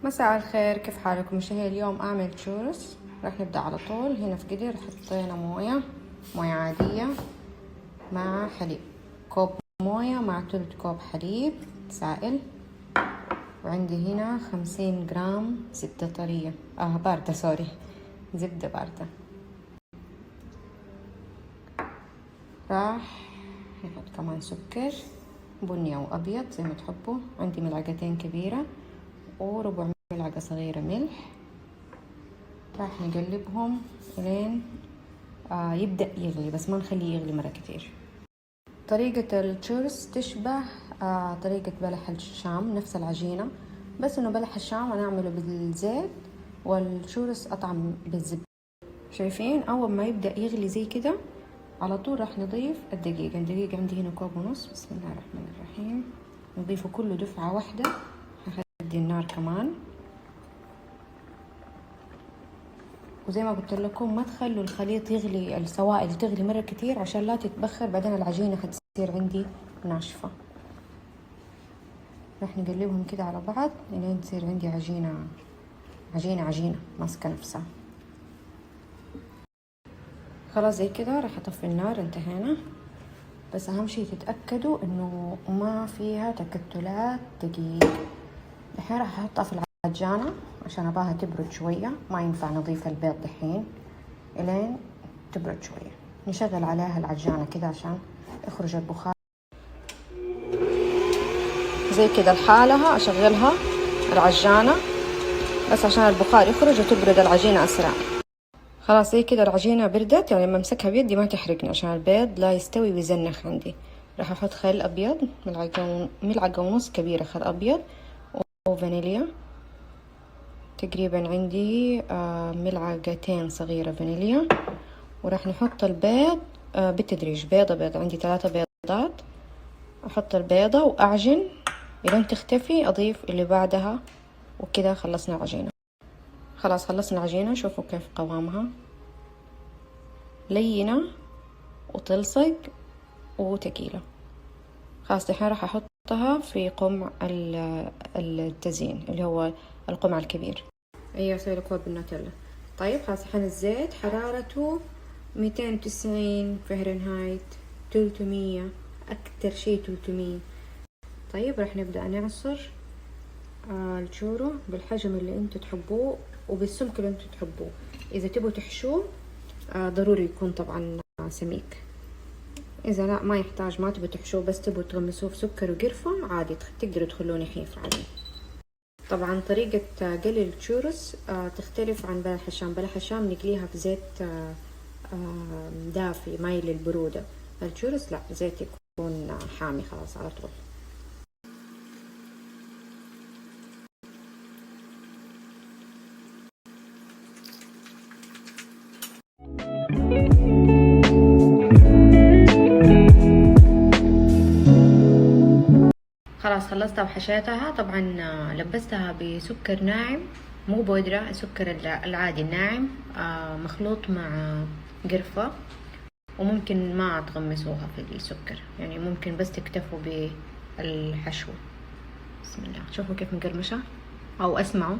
مساء الخير، كيف حالكم مشاهير؟ اليوم اعمل تشورس. راح نبدأ على طول. هنا في قدر حطينا موية عادية مع حليب، كوب موية مع ثلث كوب حليب سائل. وعندي هنا 50 جرام زبدة طرية باردة، سوري، زبدة باردة. راح نحط كمان سكر بني او ابيض زي ما تحبوا. عندي ملعقتين كبيرة وربع ملعقة صغيرة ملح. راح نقلبهم لين يبدأ يغلي، بس ما نخليه يغلي مرة كتير. طريقة التشورس تشبه طريقة بلح الشام، نفس العجينة، بس انه بلح الشام انا اعمله بالزيت والتشورس اطعم بالزبدة. شايفين؟ اول ما يبدأ يغلي زي كده على طول راح نضيف الدقيق عندي هنا كوب ونص. بسم الله الرحمن الرحيم. نضيفه كله دفعة واحدة. هخلي النار كمان، وزي ما قلت لكم ما تخلوا الخليط يغلي، السوائل تغلي مرة كتير عشان لا تتبخر، بعدين العجينة حتصير عندي ناشفة. راح نقلبهم كده على بعض لين تصير عندي عجينة ماسكة نفسها. خلاص زي كده راح اطفي النار، انتهينا. بس اهم شي تتأكدوا انه ما فيها تكتلات دقيق. الحين راح احطها في العجانة عشان اباها تبرد شوية. ما ينفع نضيف البيض دحين، الين تبرد شوية. نشغل عليها العجانة كده عشان يخرج البخار. زي كده لحالها اشغلها العجانة بس عشان البخار يخرج وتبرد العجينة اسرع. خلاص زي كده العجينة بردت، يعني لما امسكها بيدي ما تحرقني عشان البيض لا يستوي ويزنخ عندي. راح احط خل ابيض ملعقة ونص كبيرة خل ابيض، وفانيليا تقريبا عندي ملعقتين صغيرة فانيليا. وراح نحط البيض بالتدريج، بيضة عندي 3 بيضات. احط البيضة واعجن لين تختفي، اضيف اللي بعدها، وكده خلصنا العجينة. خلاص خلصنا العجينة. شوفوا كيف قوامها، لينة وتلصق وتقيلة. خلاص الحين راح احطها في قمع التزيين اللي هو القمع الكبير. ايوه اسوي لك بالنوتيلا. طيب خلاص الحين الزيت حرارته 290 فهرنهايت، 300 اكتر شي 300. طيب راح نبدأ نعصر الشورو بالحجم اللي انتوا تحبوه وبالسمك اللي انتوا تحبوه. اذا تبوا تحشوه ضروري يكون طبعا سميك. اذا لا ما يحتاج، ما تبوا تحشوه بس تبوا تغمسوه في سكر وقرفة عادي، تقدروا تخلونه يخيف عادي. طبعا طريقة قلي التشورس تختلف عن بلح الشام. بلح الشام نقليها في زيت دافي مايل للبرودة. التشورس لا، زيت يكون حامي خلاص على طول. خلاص خلصتها وحشيتها. طبعا لبستها بسكر ناعم، مو بودرة، السكر العادي الناعم مخلوط مع قرفة. وممكن ما تغمسوها في السكر، يعني ممكن بس تكتفوا بالحشو. بسم الله، شوفوا كيف مقرمشة او اسمعوا.